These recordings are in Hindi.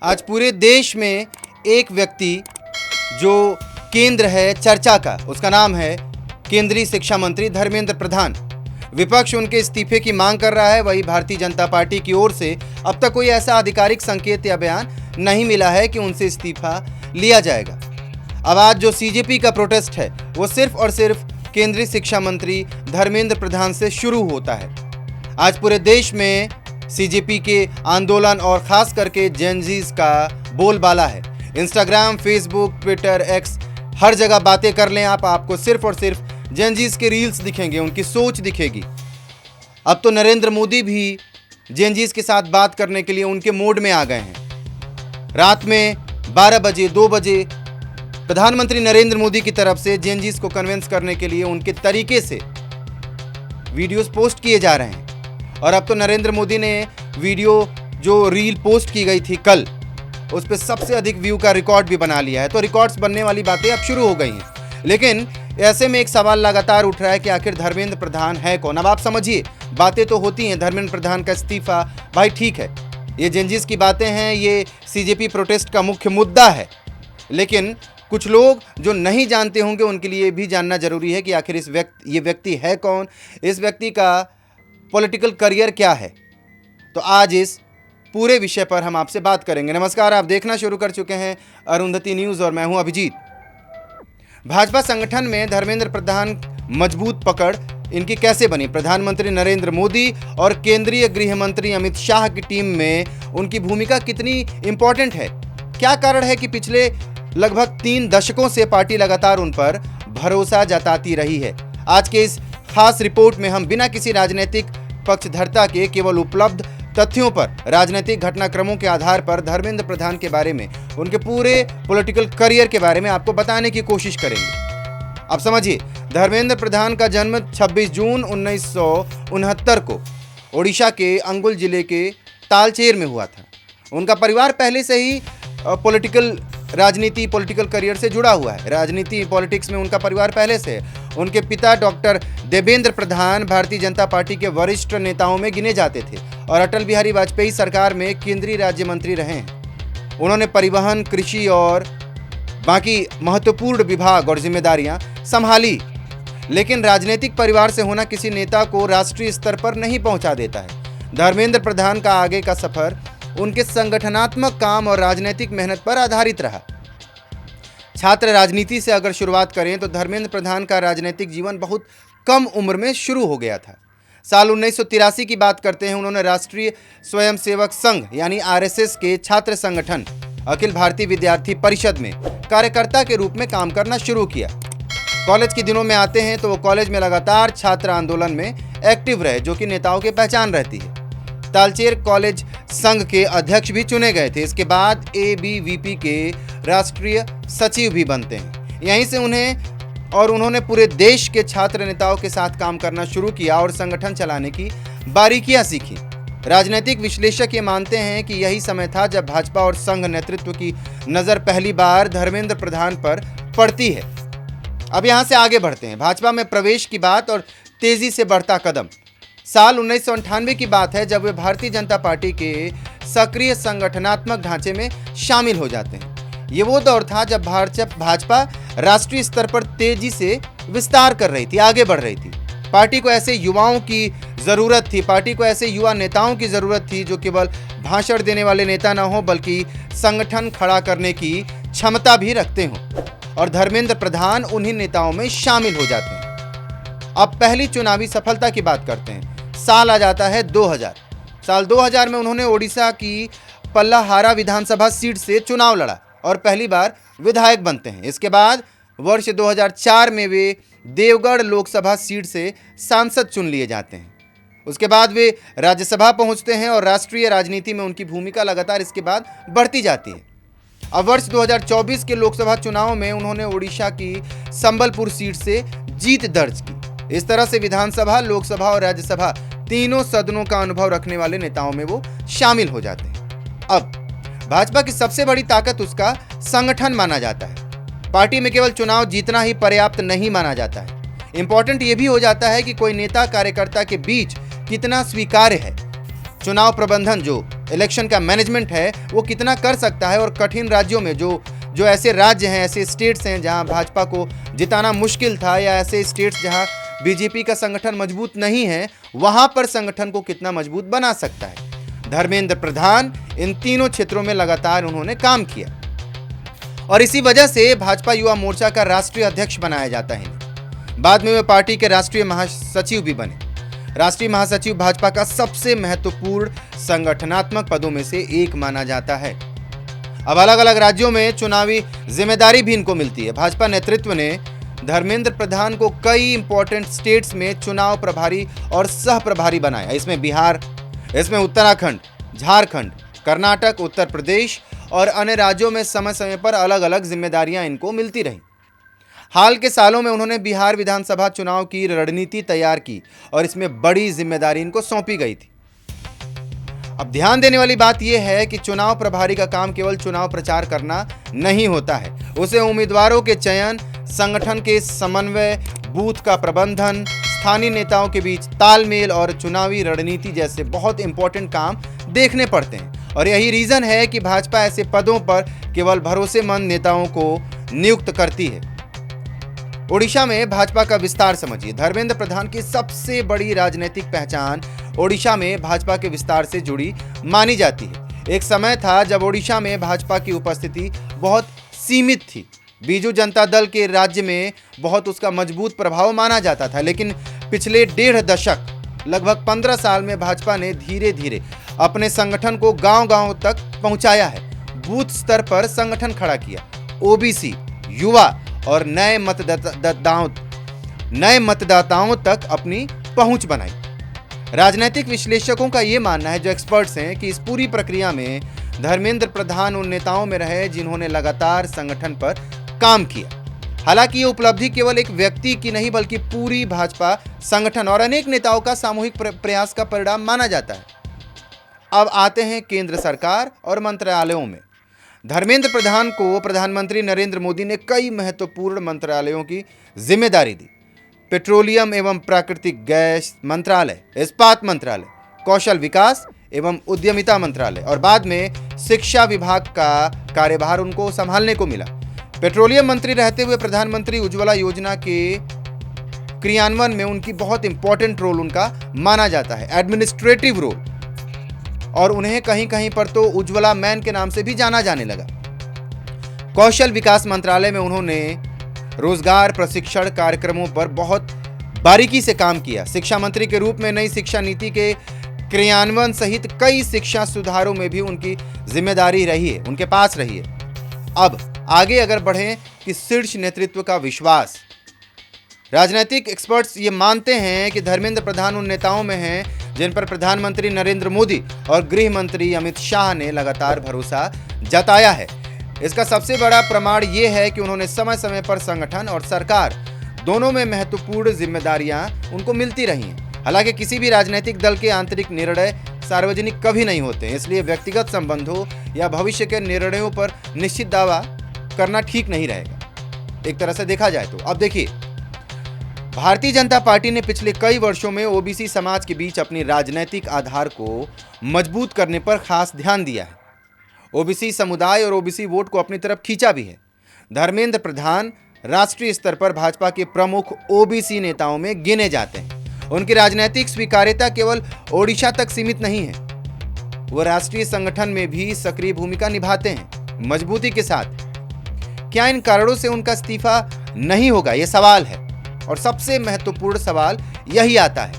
आज पूरे देश में एक व्यक्ति जो केंद्र है चर्चा का, उसका नाम है केंद्रीय शिक्षा मंत्री धर्मेंद्र प्रधान। विपक्ष उनके इस्तीफे की मांग कर रहा है। वही भारतीय जनता पार्टी की ओर से अब तक कोई ऐसा आधिकारिक संकेत या बयान नहीं मिला है कि उनसे इस्तीफा लिया जाएगा। अब आज जो सीजेपी का प्रोटेस्ट है वो सिर्फ और सिर्फ केंद्रीय शिक्षा मंत्री धर्मेंद्र प्रधान से शुरू होता है। आज पूरे देश में सीजेपी के आंदोलन और खास करके जेनजीज का बोलबाला है। इंस्टाग्राम, फेसबुक, ट्विटर, एक्स, हर जगह बातें कर लें आपको सिर्फ और सिर्फ जेनजीज के रील्स दिखेंगे, उनकी सोच दिखेगी। अब तो नरेंद्र मोदी भी जेनजीज के साथ बात करने के लिए उनके मोड में आ गए हैं। रात में 12 बजे 2 बजे प्रधानमंत्री नरेंद्र मोदी की तरफ से जेनजीज को कन्विंस करने के लिए उनके तरीके से वीडियोस पोस्ट किए जा रहे हैं। और अब तो नरेंद्र मोदी ने वीडियो जो रील पोस्ट की गई थी कल, उस पर सबसे अधिक व्यू का रिकॉर्ड भी बना लिया है। तो रिकॉर्ड्स बनने वाली बातें अब शुरू हो गई हैं। लेकिन ऐसे में एक सवाल लगातार उठ रहा है कि आखिर धर्मेंद्र प्रधान है कौन। अब आप समझिए, बातें तो होती हैं धर्मेंद्र प्रधान का इस्तीफा, भाई ठीक है, ये जेनजीज की बातें हैं, ये सीजेपी प्रोटेस्ट का मुख्य मुद्दा है। लेकिन कुछ लोग जो नहीं जानते होंगे उनके लिए भी जानना जरूरी है कि आखिर ये व्यक्ति है कौन, इस व्यक्ति का पॉलिटिकल करियर क्या है। तो आज इस पूरे विषय पर हम आपसे बात करेंगे। नमस्कार, आप देखना शुरू कर चुके हैं अरुंधति न्यूज़ और मैं हूं अभिजीत। भाजपा संगठन में धर्मेंद्र प्रधान मजबूत पकड़ इनकी कैसे बनी? प्रधानमंत्री नरेंद्र मोदी और केंद्रीय गृह मंत्री अमित शाह की टीम में उनकी भूमिका कितनी इंपॉर्टेंट है? क्या कारण है कि पिछले लगभग 3 दशकों से पार्टी लगातार उन पर भरोसा जताती रही है? आज के इस खास रिपोर्ट में हम बिना किसी राजनीतिक पक्षधरता के केवल उपलब्ध तथ्यों पर, राजनीतिक घटनाक्रमों के आधार पर धर्मेंद्र प्रधान के बारे में, उनके पूरे पॉलिटिकल करियर के बारे में आपको बताने की कोशिश करेंगे। अब समझिए, धर्मेंद्र प्रधान का जन्म 26 जून 1969 को ओडिशा के अंगुल जिले के तालचेर में हुआ था। उनका परिवार पहले से ही पॉलिटिकल करियर से जुड़ा हुआ है। राजनीति पॉलिटिक्स में उनका परिवार पहले से है। उनके पिता डॉक्टर देवेंद्र प्रधान भारतीय जनता पार्टी के वरिष्ठ नेताओं में गिने जाते थे और अटल बिहारी वाजपेयी सरकार में केंद्रीय राज्य मंत्री रहे हैं। उन्होंने परिवहन, कृषि और बाकी महत्वपूर्ण विभाग और जिम्मेदारियां संभाली। लेकिन राजनीतिक परिवार से होना किसी नेता को राष्ट्रीय स्तर पर नहीं पहुंचा देता है। धर्मेंद्र प्रधान का आगे का सफर उनके संगठनात्मक काम और राजनीतिक मेहनत पर आधारित रहा। छात्र राजनीति से अगर शुरुआत करें तो धर्मेंद्र प्रधान का राजनीतिक जीवन बहुत कम उम्र में शुरू हो गया था। साल 1983 की बात करते हैं। उन्होंने राष्ट्रीय स्वयंसेवक संघ यानी आरएसएस के छात्र संगठन अखिल भारतीय विद्यार्थी परिषद में कार्यकर्ता के रूप में काम करना शुरू किया। कॉलेज के दिनों में आते हैं तो वो कॉलेज में लगातार छात्र आंदोलन में एक्टिव रहे, जो कि नेताओं की पहचान रहती है। तालचेर कॉलेज संघ के अध्यक्ष भी चुने गए थे। इसके बाद एबीवीपी के राष्ट्रीय सचिव भी बनते हैं। यहीं से उन्होंने पूरे देश के छात्र नेताओं के साथ काम करना शुरू किया और संगठन चलाने की बारीकियां सीखी। राजनीतिक विश्लेषक ये मानते हैं कि यही समय था जब भाजपा और संघ नेतृत्व की नजर पहली बार धर्मेंद्र प्रधान पर पड़ती है। अब यहां से आगे बढ़ते हैं। भाजपा में प्रवेश की बात और तेजी से बढ़ता कदम। साल 1998 की बात है जब वे भारतीय जनता पार्टी के सक्रिय संगठनात्मक ढांचे में शामिल हो जाते हैं। ये वो दौर था जब भाजपा राष्ट्रीय स्तर पर तेजी से विस्तार कर रही थी, आगे बढ़ रही थी। पार्टी को ऐसे युवाओं की जरूरत थी, पार्टी को ऐसे युवा नेताओं की जरूरत थी जो केवल भाषण देने वाले नेता ना हो बल्कि संगठन खड़ा करने की क्षमता भी रखते हों। और धर्मेंद्र प्रधान उन्हीं नेताओं में शामिल हो जाते हैं। अब पहली चुनावी सफलता की बात करते हैं। साल आ जाता है 2000। साल 2000 में उन्होंने ओडिशा की पल्लाहारा विधानसभा सीट से चुनाव लड़ा और पहली बार विधायक बनते हैं। इसके बाद वर्ष 2004 में वे देवगढ़ लोकसभा सीट से सांसद चुन लिए जाते हैं। उसके बाद वे राज्यसभा पहुंचते हैं और राष्ट्रीय राजनीति में उनकी भूमिका लगातार इसके बाद बढ़ती जाती है। अब वर्ष 2024 के लोकसभा चुनाव में उन्होंने ओडिशा की संबलपुर सीट से जीत दर्ज की। इस तरह से विधानसभा, लोकसभा और राज्यसभा तीनों सदनों का अनुभव रखने वाले नेताओं में वो शामिल हो जाते हैं। अब भाजपा की सबसे बड़ी ताकत उसका संगठन माना जाता है। पार्टी में केवल चुनाव जीतना ही पर्याप्त नहीं माना जाता है। इंपॉर्टेंट ये भी हो जाता है कि कोई नेता कार्यकर्ता के बीच कितना स्वीकार्य है। चुनाव प्रबंधन जो इलेक्शन का मैनेजमेंट है वो कितना कर सकता है, और कठिन राज्यों में जो ऐसे राज्य हैं, ऐसे स्टेट्स हैं जहां भाजपा को जिताना मुश्किल था, या ऐसे स्टेट्स जहां बीजेपी का संगठन मजबूत नहीं है, वहां पर संगठन को कितना मजबूत बना सकता है। धर्मेंद्र प्रधान इन तीनों क्षेत्रों में लगातार उन्होंने काम किया और इसी वजह से भाजपा युवा मोर्चा का राष्ट्रीय अध्यक्ष बनाया जाता है। बाद में वे पार्टी के राष्ट्रीय महासचिव भी बने। राष्ट्रीय महासचिव भाजपा का सबसे महत्वपूर्ण संगठनात्मक पदों में से एक माना जाता है। अब अलग अलग राज्यों में चुनावी जिम्मेदारी भी इनको मिलती है। भाजपा नेतृत्व ने धर्मेंद्र प्रधान को कई इंपॉर्टेंट स्टेट्स में चुनाव प्रभारी और सह प्रभारी बनाया। इसमें बिहार, इसमें उत्तराखंड, झारखंड, कर्नाटक, उत्तर प्रदेश और अन्य राज्यों में समय समय पर अलग अलग जिम्मेदारियां इनको मिलती रहीं। हाल के सालों में उन्होंने बिहार विधानसभा चुनाव की रणनीति तैयार की और इसमें बड़ी जिम्मेदारी इनको सौंपी गई थी। अब ध्यान देने वाली बात यह है कि चुनाव प्रभारी का काम केवल चुनाव प्रचार करना नहीं होता है। उसे उम्मीदवारों के चयन, संगठन के समन्वय, बूथ का प्रबंधन, स्थानीय नेताओं के बीच तालमेल और चुनावी रणनीति जैसे बहुत इंपॉर्टेंट काम देखने पड़ते हैं। और यही रीजन है कि भाजपा ऐसे पदों पर केवल भरोसेमंद नेताओं को नियुक्त करती है। ओडिशा में भाजपा का विस्तार समझिए। धर्मेंद्र प्रधान की सबसे बड़ी राजनीतिक पहचान ओडिशा में भाजपा के विस्तार से जुड़ी मानी जाती है। एक समय था जब ओडिशा में भाजपा की उपस्थिति बहुत सीमित थी। बीजू जनता दल के राज्य में बहुत उसका मजबूत प्रभाव माना जाता था, लेकिन पिछले 1.5 दशक, लगभग 15 साल में भाजपा ने धीरे धीरे अपने संगठन को गांव-गांव तक पहुंचाया है। बूथ स्तर पर संगठन खड़ा किया, ओबीसी, युवा और नए मतदाताओं तक अपनी पहुंच बनाई। राजनीतिक विश्लेषकों का यह मानना है, जो एक्सपर्ट्स हैं, कि इस पूरी प्रक्रिया में धर्मेंद्र प्रधान उन नेताओं में रहे जिन्होंने लगातार संगठन पर काम किया। हालांकि ये उपलब्धि केवल एक व्यक्ति की नहीं बल्कि पूरी भाजपा संगठन और अनेक नेताओं का सामूहिक प्रयास का परिणाम माना जाता है। अब आते हैं केंद्र सरकार और मंत्रालयों में। धर्मेंद्र प्रधान को प्रधानमंत्री नरेंद्र मोदी ने कई महत्वपूर्ण मंत्रालयों की जिम्मेदारी दी। पेट्रोलियम एवं प्राकृतिक गैस मंत्रालय, इस्पात मंत्रालय, कौशल विकास एवं उद्यमिता मंत्रालय और बाद में शिक्षा विभाग का कार्यभार उनको संभालने को मिला। पेट्रोलियम मंत्री रहते हुए प्रधानमंत्री उज्ज्वला योजना के क्रियान्वयन में उनकी बहुत इंपॉर्टेंट रोल उनका माना जाता है, एडमिनिस्ट्रेटिव रोल, और उन्हें कहीं कहीं पर तो उज्ज्वला मैन के नाम से भी जाना जाने लगा। कौशल विकास मंत्रालय में उन्होंने रोजगार प्रशिक्षण कार्यक्रमों पर बहुत बारीकी से काम किया। शिक्षा मंत्री के रूप में नई शिक्षा नीति के क्रियान्वयन सहित कई शिक्षा सुधारों में भी उनकी जिम्मेदारी रही है, उनके पास रही है। अब आगे अगर बढ़ें कि शीर्ष नेतृत्व का विश्वास। राजनीतिक एक्सपर्ट्स ये मानते हैं कि धर्मेंद्र प्रधान उन नेताओं में हैं जिन पर प्रधानमंत्री नरेंद्र मोदी और गृह मंत्री अमित शाह ने लगातार भरोसा जताया है। इसका सबसे बड़ा प्रमाण ये है कि उन्होंने समय समय पर संगठन और सरकार दोनों में महत्वपूर्ण जिम्मेदारियां उनको मिलती रही हैं। हालांकि किसी भी राजनीतिक दल के आंतरिक निर्णय सार्वजनिक कभी नहीं होते, इसलिए व्यक्तिगत संबंधों या भविष्य के निर्णयों पर निश्चित दावा करना ठीक नहीं रहेगा, एक तरह से देखा जाए तो। अब देखिए, भारतीय जनता पार्टी ने पिछले कई वर्षों में ओबीसी समाज के बीच अपनी राजनीतिक आधार को मजबूत करने पर खास ध्यान दिया है। ओबीसी समुदाय और ओबीसी वोट को अपनी तरफ खींचा भी है। धर्मेंद्र प्रधान राष्ट्रीय स्तर पर भाजपा के प्रमुख ओबीसी नेताओं में गिने जाते हैं। उनकी राजनीतिक स्वीकार्यता केवल ओडिशा तक सीमित नहीं है, वो राष्ट्रीय संगठन में भी सक्रिय भूमिका निभाते हैं मजबूती के साथ। क्या इन कारणों से उनका इस्तीफा नहीं होगा, यह सवाल है। और सबसे महत्वपूर्ण सवाल यही आता है,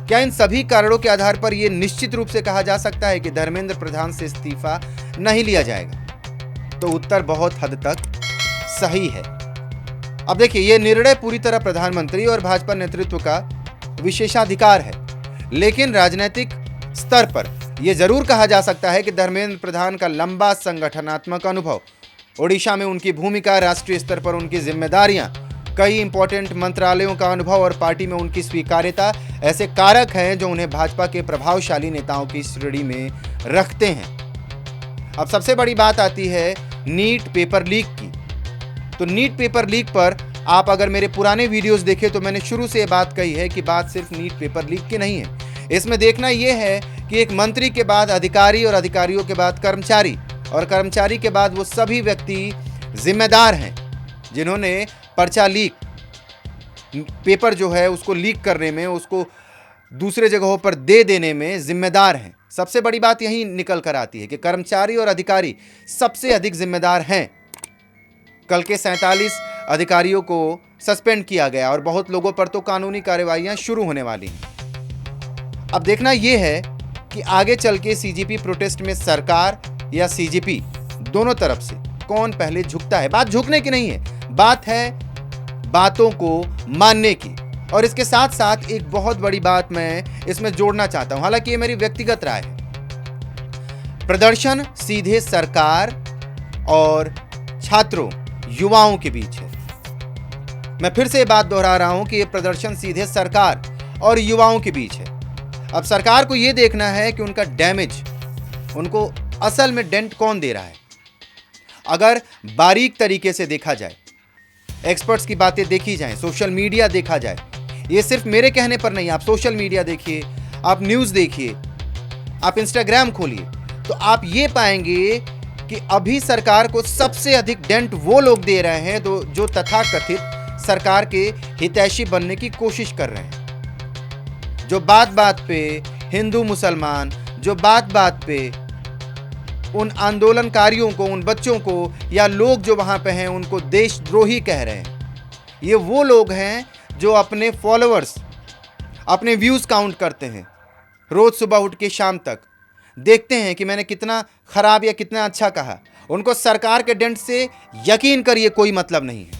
क्या इन सभी कारणों के आधार पर यह निश्चित रूप से कहा जा सकता है कि धर्मेंद्र प्रधान से इस्तीफा नहीं लिया जाएगा? तो उत्तर बहुत हद तक सही है। अब देखिए, यह निर्णय पूरी तरह प्रधानमंत्री और भाजपा नेतृत्व का विशेषाधिकार है, लेकिन राजनीतिक स्तर पर यह जरूर कहा जा सकता है कि धर्मेंद्र प्रधान का लंबा संगठनात्मक अनुभव, ओडिशा में उनकी भूमिका, राष्ट्रीय स्तर पर उनकी जिम्मेदारियां, कई इंपॉर्टेंट मंत्रालयों का अनुभव और पार्टी में उनकी स्वीकार्यता ऐसे कारक हैं जो उन्हें भाजपा के प्रभावशाली नेताओं की श्रेणी में रखते हैं। अब सबसे बड़ी बात आती है नीट पेपर लीक की। तो नीट पेपर लीक पर आप अगर मेरे पुराने वीडियोस देखें तो मैंने शुरू से ये बात कही है कि बात सिर्फ नीट पेपर लीक की नहीं है। इसमें देखना यह है कि एक मंत्री के बाद अधिकारी और अधिकारियों के बाद कर्मचारी और कर्मचारी के बाद वो सभी व्यक्ति जिम्मेदार हैं जिन्होंने पर्चा लीक पेपर जो है उसको लीक करने में, उसको दूसरे जगहों पर दे देने में जिम्मेदार हैं। सबसे बड़ी बात यही निकल कर आती है कि कर्मचारी और अधिकारी सबसे अधिक जिम्मेदार हैं। कल के 47 अधिकारियों को सस्पेंड किया गया और बहुत लोगों पर तो कानूनी कार्रवाइयां शुरू होने वाली हैं। अब देखना यह है कि आगे चल के सीजीपी प्रोटेस्ट में सरकार या सीजीपी दोनों तरफ से कौन पहले झुकता है। बात झुकने की नहीं है, बात है बातों को मानने की। और इसके साथ साथ एक बहुत बड़ी बात मैं इसमें जोड़ना चाहता हूं, हालांकि ये मेरी व्यक्तिगत राय है। प्रदर्शन सीधे सरकार और छात्रों, युवाओं के बीच है। मैं फिर से बात दोहरा रहा हूं कि ये प्रदर्शन सीधे सरकार और युवाओं के बीच है। अब सरकार को यह देखना है कि उनका डैमेज, उनको असल में डेंट कौन दे रहा है। अगर बारीक तरीके से देखा जाए, एक्सपर्ट्स की बातें देखी जाएं, सोशल मीडिया देखा जाए, ये सिर्फ मेरे कहने पर नहीं, आप सोशल मीडिया देखिए, आप न्यूज़ देखिए, आप इंस्टाग्राम खोलिए, तो आप ये पाएंगे कि अभी सरकार को सबसे अधिक डेंट वो लोग दे रहे हैं जो तथाकथित सरकार के हितैषी बनने की कोशिश कर रहे हैं, जो बात बात पे हिंदू मुसलमान, जो बात बात पे उन आंदोलनकारियों को, उन बच्चों को या लोग जो वहां पे हैं उनको देशद्रोही कह रहे हैं। ये वो लोग हैं जो अपने फॉलोअर्स, अपने व्यूज काउंट करते हैं, रोज सुबह उठ के शाम तक देखते हैं कि मैंने कितना खराब या कितना अच्छा कहा। उनको सरकार के डेंट से यकीन करिए कोई मतलब नहीं है।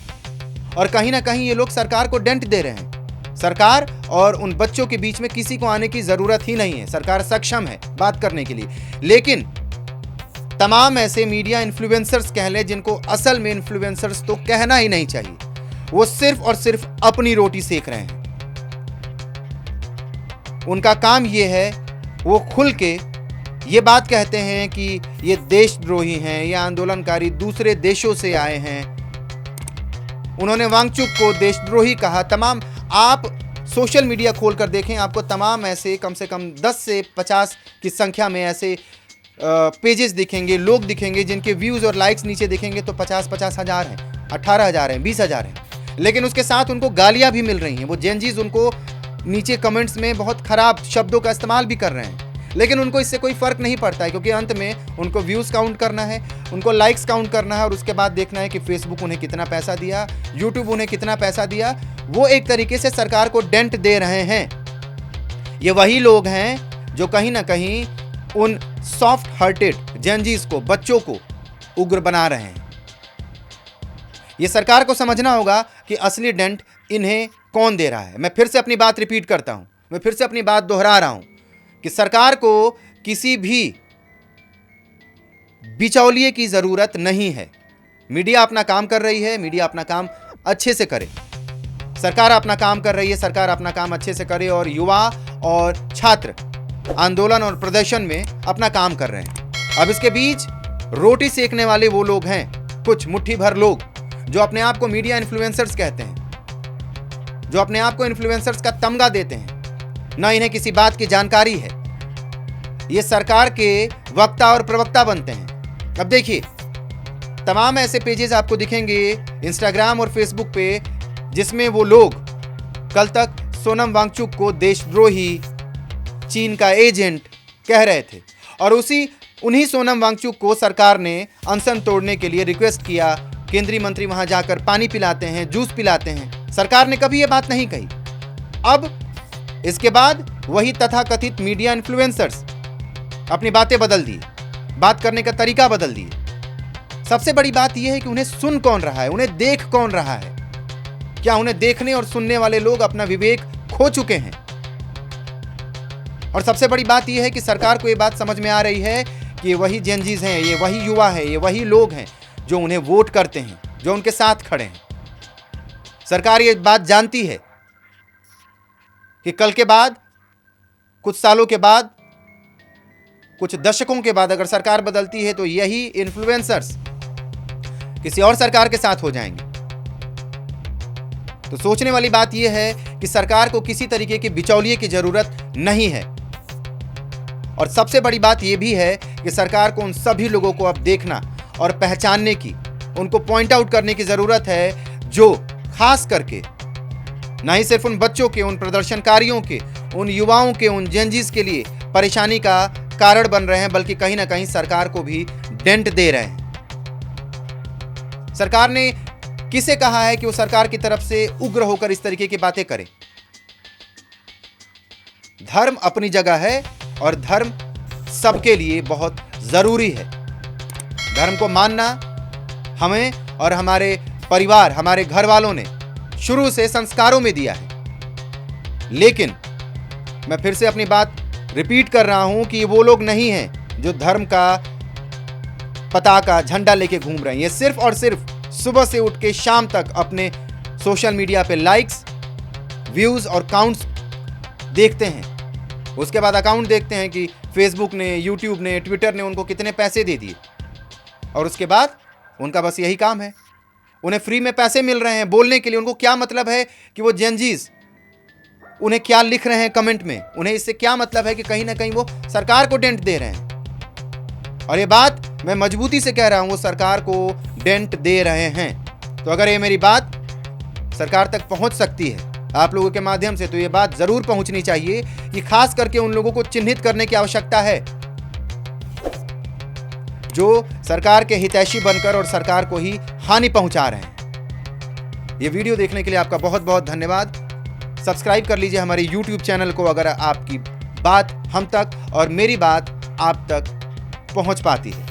और कहीं ना कहीं ये लोग सरकार को डेंट दे रहे हैं। सरकार और उन बच्चों के बीच में किसी को आने की जरूरत ही नहीं है। सरकार सक्षम है बात करने के लिए, लेकिन तमाम ऐसे मीडिया इन्फ्लुएंसर्स कह लें जिनको असल में इन्फ्लुएंसर्स तो कहना ही नहीं चाहिए, वो सिर्फ और सिर्फ अपनी रोटी सेक रहे हैं। उनका काम ये है, वो खुल के ये बात कहते हैं कि ये देशद्रोही हैं, ये आंदोलनकारी दूसरे देशों से आए हैं। उन्होंने वांगचुक को देशद्रोही कहा। तमाम आप सोशल मीडिया खोलकर देखें, आपको तमाम ऐसे कम से कम 10 से 50 की संख्या में ऐसे पेजेस दिखेंगे, लोग दिखेंगे जिनके व्यूज़ और लाइक्स नीचे दिखेंगे तो 50-50 हज़ार हैं, 18,000 हैं, 20,000 हैं। लेकिन उसके साथ उनको गालियां भी मिल रही हैं। वो जेनजीज उनको नीचे कमेंट्स में बहुत ख़राब शब्दों का इस्तेमाल भी कर रहे हैं, लेकिन उनको इससे कोई फ़र्क नहीं पड़ता है, क्योंकि अंत में उनको व्यूज़ काउंट करना है, उनको लाइक्स काउंट करना है और उसके बाद देखना है कि फेसबुक उन्हें कितना पैसा दिया, यूट्यूब उन्हें कितना पैसा दिया। वो एक तरीके से सरकार को डेंट दे रहे हैं। ये वही लोग हैं जो कहीं ना कहीं उन सॉफ्ट हार्टेड जेनजीज को, बच्चों को उग्र बना रहे हैं। ये सरकार को समझना होगा कि असली डेंट इन्हें कौन दे रहा है। मैं फिर से अपनी बात रिपीट करता हूं, मैं फिर से अपनी बात दोहरा रहा हूं कि सरकार को किसी भी बिचौलिए की जरूरत नहीं है। मीडिया अपना काम कर रही है, मीडिया अपना काम अच्छे से करे। सरकार अपना काम कर रही है, सरकार अपना काम अच्छे से करे और युवा और छात्र आंदोलन और प्रदर्शन में अपना काम कर रहे हैं। अब इसके बीच रोटी सेकने वाले वो लोग हैं, कुछ मुट्ठी भर लोग जो अपने आप को मीडिया इन्फ्लुएंसर्स कहते हैं, जो अपने आप को इन्फ्लुएंसर्स का तमगा देते हैं, ना इन्हें किसी बात की जानकारी है। ये सरकार के वक्ता और प्रवक्ता बनते हैं। अब देखिए, तमाम ऐसे पेजेस आपको दिखेंगे इंस्टाग्राम और फेसबुक पे जिसमें वो लोग कल तक सोनम वांगचुक को देशद्रोही, चीन का एजेंट कह रहे थे और उन्हीं सोनम वांगचुक को सरकार ने अनशन तोड़ने के लिए रिक्वेस्ट किया। केंद्रीय मंत्री वहां जाकर पानी पिलाते हैं, जूस पिलाते हैं। सरकार ने कभी ये बात नहीं कही। अब इसके बाद वही तथाकथित मीडिया इन्फ्लुएंसर्स अपनी बातें बदल दी, बात करने का तरीका बदल दिए। सबसे बड़ी बात यह है कि उन्हें सुन कौन रहा है, उन्हें देख कौन रहा है। क्या उन्हें देखने और सुनने वाले लोग अपना विवेक खो चुके हैं? और सबसे बड़ी बात यह है कि सरकार को यह बात समझ में आ रही है कि ये वही जेनजीज हैं, ये वही युवा है, ये वही लोग हैं जो उन्हें वोट करते हैं, जो उनके साथ खड़े हैं। सरकार ये बात जानती है कि कल के बाद, कुछ सालों के बाद, कुछ दशकों के बाद अगर सरकार बदलती है तो यही इन्फ्लुएंसर्स किसी और सरकार के साथ हो जाएंगे। तो सोचने वाली बात यह है कि सरकार को किसी तरीके के बिचौलिए की जरूरत नहीं है। और सबसे बड़ी बात यह भी है कि सरकार को उन सभी लोगों को अब देखना और पहचानने की, उनको पॉइंट आउट करने की ज़रूरत है जो खास करके ना ही सिर्फ उन बच्चों के, उन प्रदर्शनकारियों के, उन युवाओं के, उन जेनजीज के लिए परेशानी का कारण बन रहे हैं, बल्कि कहीं ना कहीं सरकार को भी डेंट दे रहे हैं। सरकार ने किसे कहा है कि वो सरकार की तरफ से उग्र होकर इस तरीके की बातें करे? धर्म अपनी जगह है और धर्म सबके लिए बहुत जरूरी है। धर्म को मानना हमें और हमारे परिवार, हमारे घर वालों ने शुरू से संस्कारों में दिया है। लेकिन मैं फिर से अपनी बात रिपीट कर रहा हूं कि वो लोग नहीं हैं जो धर्म का पताका, झंडा लेके घूम रहे हैं। ये सिर्फ और सिर्फ सुबह से उठ के शाम तक अपने सोशल मीडिया पे लाइक्स, व्यूज और काउंट्स देखते हैं। उसके बाद अकाउंट देखते हैं कि फेसबुक ने, यूट्यूब ने, ट्विटर ने उनको कितने पैसे दे दिए, और उसके बाद उनका बस यही काम है। उन्हें फ्री में पैसे मिल रहे हैं बोलने के लिए। उनको क्या मतलब है कि वो जेनजीज उन्हें क्या लिख रहे हैं कमेंट में? उन्हें इससे क्या मतलब है कि कहीं ना कहीं वो सरकार को डेंट दे रहे हैं? और ये बात मैं मजबूती से कह रहा हूं, वो सरकार को डेंट दे रहे हैं। तो अगर ये मेरी बात सरकार तक पहुंच सकती है आप लोगों के माध्यम से, तो ये बात जरूर पहुंचनी चाहिए कि खास करके उन लोगों को चिन्हित करने की आवश्यकता है जो सरकार के हितैषी बनकर और सरकार को ही हानि पहुंचा रहे हैं। ये वीडियो देखने के लिए आपका बहुत बहुत धन्यवाद। सब्सक्राइब कर लीजिए हमारे YouTube चैनल को अगर आपकी बात हम तक और मेरी बात आप तक पहुंच पाती है।